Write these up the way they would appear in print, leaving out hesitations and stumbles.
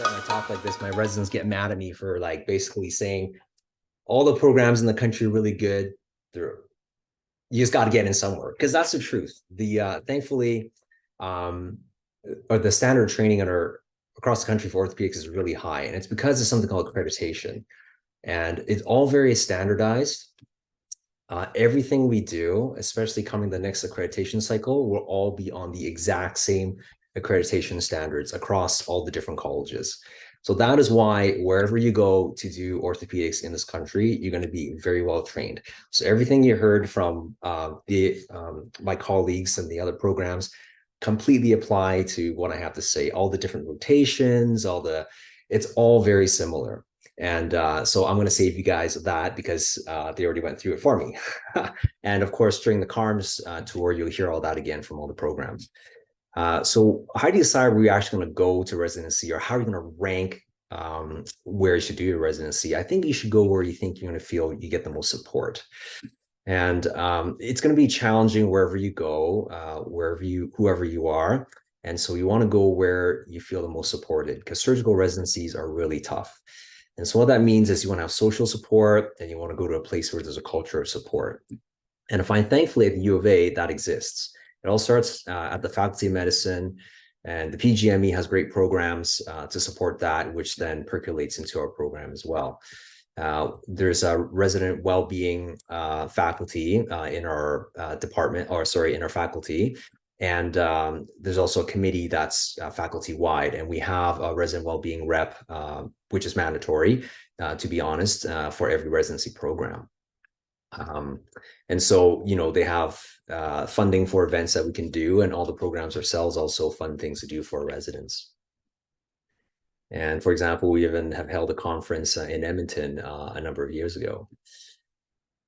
start my talk like this, my residents get mad at me for like basically saying all the programs in the country are really good. They're, you just got to get in somewhere because that's the truth. The thankfully, um, or the standard training under across the country for orthopedics is really high, and it's because of something called accreditation, and it's all very standardized. Everything we do, especially coming the next accreditation cycle, will all be on the exact same accreditation standards across all the different colleges. So that is why wherever you go to do orthopedics in this country, you're going to be very well trained. So everything you heard from my colleagues and the other programs completely apply to what I have to say. All the different rotations, it's all very similar. And so I'm going to save you guys that because they already went through it for me. And of course, during the CARMS tour, you'll hear all that again from all the programs. So how do you decide where you're actually going to go to residency, or how are you going to rank where you should do your residency? I think you should go where you think you're going to feel you get the most support. And it's going to be challenging wherever you go, whoever you are. And so you want to go where you feel the most supported, because surgical residencies are really tough. And so what that means is you want to have social support, and you want to go to a place where there's a culture of support. And I find, thankfully, at the U of A, that exists. It all starts at the Faculty of Medicine, and the PGME has great programs to support that, which then percolates into our program as well. There's a resident well-being faculty in our department, or sorry, in our faculty. And there's also a committee that's faculty-wide, and we have a resident well-being rep, which is mandatory, to be honest, for every residency program. And so, you know, they have funding for events that we can do, and all the programs ourselves also fund things to do for our residents. And for example, we even have held a conference in Edmonton a number of years ago.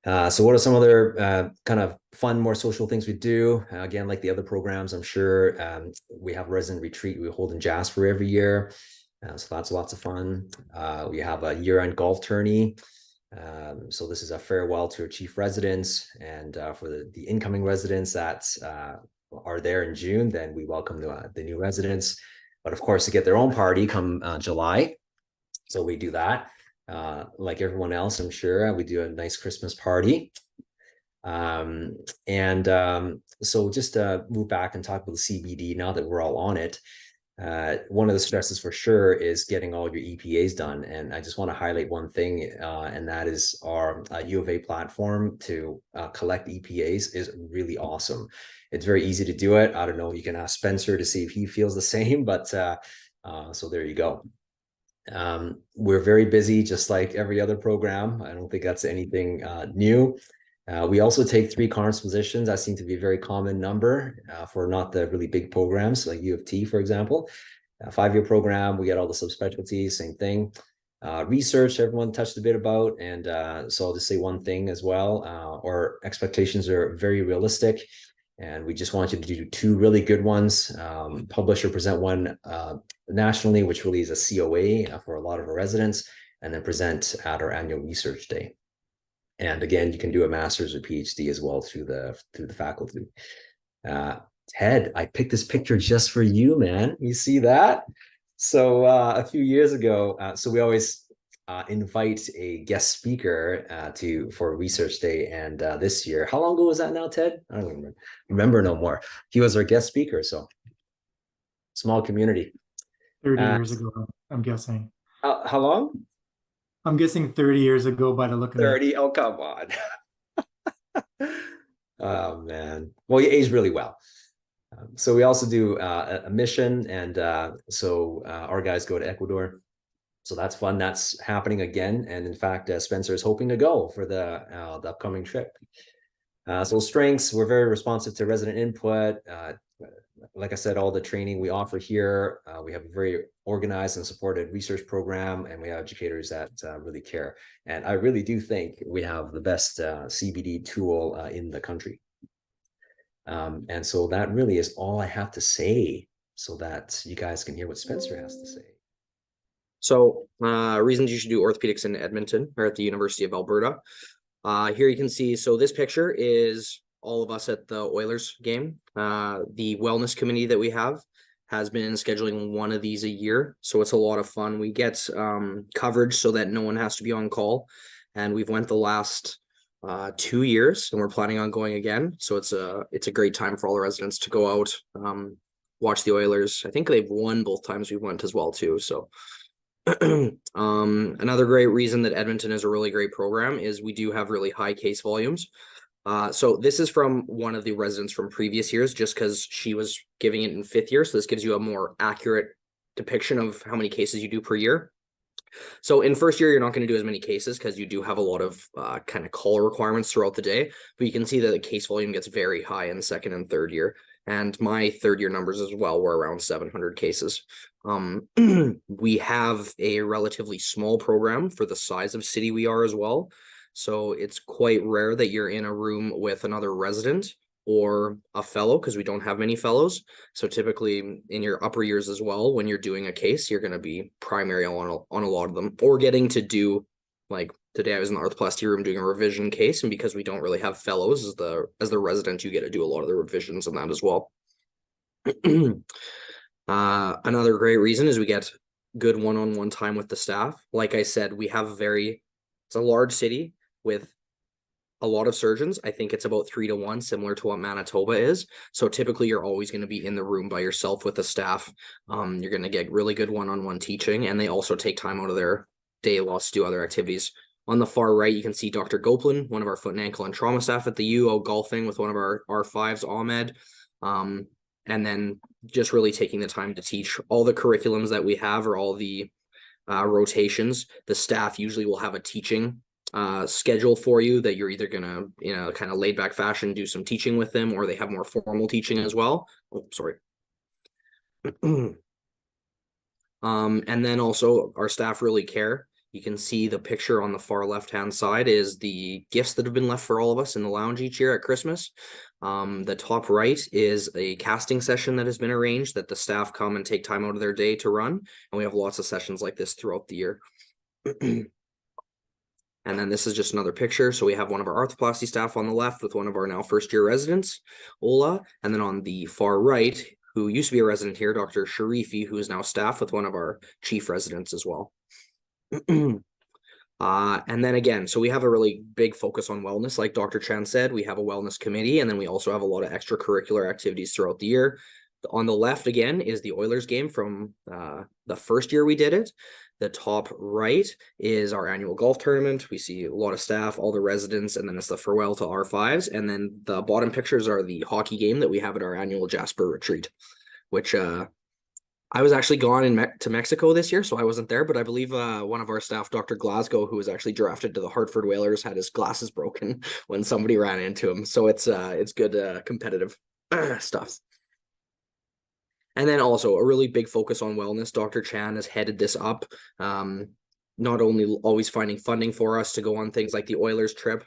So what are some other kind of fun, more social things we do? Again, like the other programs, I'm sure we have a resident retreat we hold in Jasper every year. So that's lots of fun. We have a year-end golf tourney. So this is a farewell to our chief residents, and for the incoming residents that are there in June, then we welcome the new residents. But of course, to get their own party come July. So we do that. Like everyone else, I'm sure, we do a nice Christmas party. So just to move back and talk about the CBD now that we're all on it, one of the stresses for sure is getting all your EPAs done. And I just want to highlight one thing, and that is our U of A platform to collect EPAs is really awesome. It's very easy to do it. I don't know, you can ask Spencer to see if he feels the same, but so there you go. We're very busy, just like every other program. I don't think that's anything new. We also take 3 CARMS positions. That seems to be a very common number for not the really big programs like U of T, for example. A 5-year program, we get all the subspecialties, same thing. Research, everyone touched a bit about. And so I'll just say one thing as well. Our expectations are very realistic, and we just want you to do 2 really good ones, publish or present one nationally, which really is a COA for a lot of our residents, and then present at our annual research day. And again, you can do a master's or PhD as well through the faculty. Ted, I picked this picture just for you, man. You see that? So a few years ago, so we always invite a guest speaker for research day. And this year, how long ago was that now, Ted? I don't remember no more. He was our guest speaker, so small community. 30 years ago, I'm guessing. How long? I'm guessing 30 years ago by the look of 30. Oh, come on. Oh, man. Well, you aged really well. So we also do a mission, and so our guys go to Ecuador. So that's fun. That's happening again. And in fact, Spencer is hoping to go for the upcoming trip. So strengths, we're very responsive to resident input. Like I said, all the training we offer here, we have a very organized and supported research program, and we have educators that really care. And I really do think we have the best CBD tool in the country. And so that really is all I have to say, so that you guys can hear what Spencer has to say. So reasons you should do orthopedics in Edmonton or at the University of Alberta. Here you can see, so this picture is all of us at the Oilers game, the wellness committee that we have. has been scheduling one of these a year. So it's a lot of fun. We get coverage so that no one has to be on call. And we've went the last 2 years, and we're planning on going again. So it's a great time for all the residents to go out, watch the Oilers. I think they've won both times we went as well too. So another great reason that Edmonton is a really great program is we do have really high case volumes. So this is from one of the residents from previous years, just because she was giving it in 5th year. So this gives you a more accurate depiction of how many cases you do per year. So in 1st year, you're not going to do as many cases because you do have a lot of kind of call requirements throughout the day. But you can see that the case volume gets very high in 2nd and 3rd year. And my 3rd year numbers as well were around 700 cases. We have a relatively small program for the size of city we are as well. So it's quite rare that you're in a room with another resident or a fellow, because we don't have many fellows. So typically in your upper years as well, when you're doing a case, you're going to be primary on a lot of them, or getting to do, like today I was in the arthroplasty room doing a revision case, and because we don't really have fellows as the resident, you get to do a lot of the revisions on that as well. Another great reason is we get good one-on-one time with the staff. Like I said, it's a large city with a lot of surgeons. I think it's about 3 to 1, similar to what Manitoba is. So typically you're always going to be in the room by yourself with the staff. You're going to get really good one-on-one teaching, and they also take time out of their day loss to do other activities. On the far right, you can see Dr. Goplan, one of our foot and ankle and trauma staff at the U, out golfing with one of our R5s, Ahmed. And then just really taking the time to teach all the curriculums that we have, or all the rotations. The staff usually will have a teaching schedule for you that you're either gonna, kind of laid back fashion, do some teaching with them, or they have more formal teaching as well. Oh, sorry. And then also our staff really care. You can see the picture on the far left-hand side is the gifts that have been left for all of us in the lounge each year at Christmas. The top right is a casting session that has been arranged that the staff come and take time out of their day to run. And we have lots of sessions like this throughout the year. And then this is just another picture. So we have one of our arthroplasty staff on the left with one of our now 1st year residents, Ola. And then on the far right, who used to be a resident here, Dr. Sharifi, who is now staff with one of our chief residents as well. And then again, so we have a really big focus on wellness. Like Dr. Chan said, we have a wellness committee, and then we also have a lot of extracurricular activities throughout the year. On the left again is the Oilers game from the 1st year we did it. The top right is our annual golf tournament. We see a lot of staff, all the residents, and then it's the farewell to R5s. And then the bottom pictures are the hockey game that we have at our annual Jasper retreat, which I was actually gone to Mexico this year, so I wasn't there, but I believe one of our staff, Dr. Glasgow, who was actually drafted to the Hartford Whalers, had his glasses broken when somebody ran into him. So it's good competitive stuff. And then also a really big focus on wellness. Dr. Chan has headed this up, not only always finding funding for us to go on things like the Oilers trip.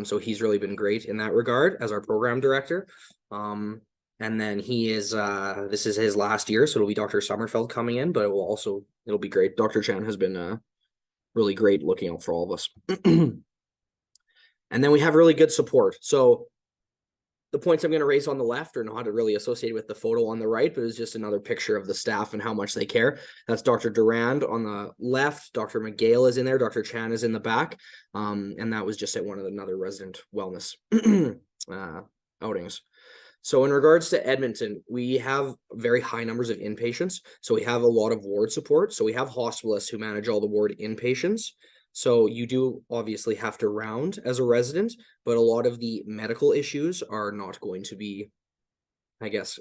So he's really been great in that regard as our program director. And then this is his last year, so it'll be Dr. Sommerfeld coming in, but it'll be great. Dr. Chan has been really great looking out for all of us. And then we have really good support. So the points I'm going to raise on the left are not really associated with the photo on the right, but it's just another picture of the staff and how much they care. That's Dr. Durand on the left. Dr. McGale is in there. Dr. Chan is in the back. And that was just at one of another resident wellness outings. So in regards to Edmonton, we have very high numbers of inpatients. So we have a lot of ward support. So we have hospitalists who manage all the ward inpatients. So you do obviously have to round as a resident, but a lot of the medical issues are not going to be, I guess,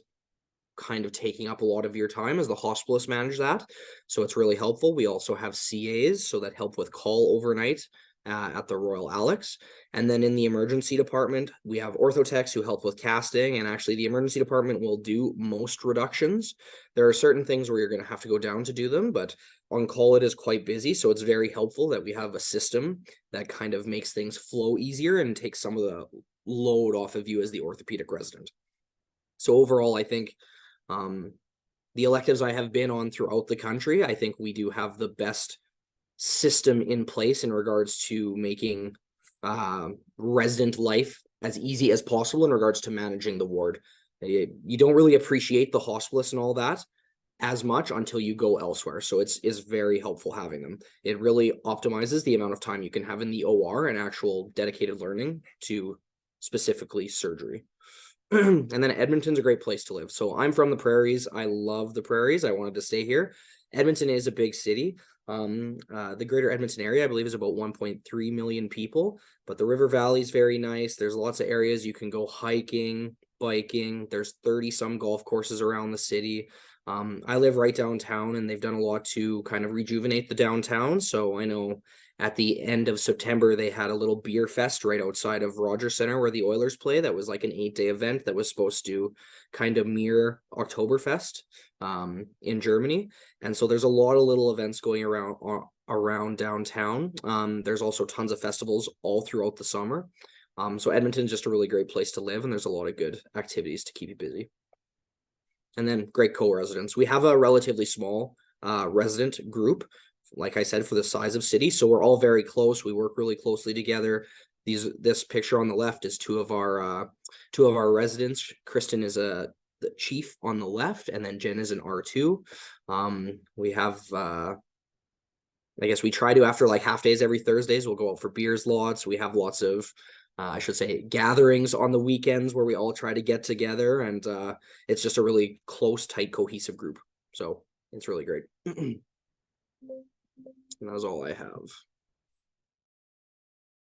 kind of taking up a lot of your time as the hospitalists manage that. So it's really helpful. We also have CAs, so that help with call overnight at the Royal Alex. And then in the emergency department, we have orthotechs who help with casting, and actually the emergency department will do most reductions. There are certain things where you're going to have to go down to do them, but on call it is quite busy, so it's very helpful that we have a system that kind of makes things flow easier and takes some of the load off of you as the orthopedic resident. So overall, I think the electives I have been on throughout the country, I think we do have the best system in place in regards to making resident life as easy as possible in regards to managing the ward. You don't really appreciate the hospitalists and all that as much until you go elsewhere. So it's very helpful having them. It really optimizes the amount of time you can have in the OR and actual dedicated learning to specifically surgery. And then Edmonton's a great place to live. So I'm from the prairies. I love the prairies. I wanted to stay here. Edmonton is a big city. The greater Edmonton area, I believe, is about 1.3 million people, but the River Valley is very nice. There's lots of areas you can go hiking, biking. There's 30 some golf courses around the city. I live right downtown, and they've done a lot to kind of rejuvenate the downtown. So I know at the end of September, they had a little beer fest right outside of Rogers Center where the Oilers play. That was like an 8-day event that was supposed to kind of mirror Oktoberfest in Germany. And so there's a lot of little events going around downtown. There's also tons of festivals all throughout the summer. So Edmonton's just a really great place to live, and there's a lot of good activities to keep you busy. And then great co-residents. We have a relatively small resident group, like I said, for the size of city. So we're all very close. We work really closely together. This picture on the left is two of our residents. Kristen is the chief on the left, and then Jen is an R2. We have I guess we try to, after like half days every Thursdays, we'll go out for beers lots. We have lots of I should say gatherings on the weekends where we all try to get together, and it's just a really close, tight, cohesive group. So it's really great. And that was all I have.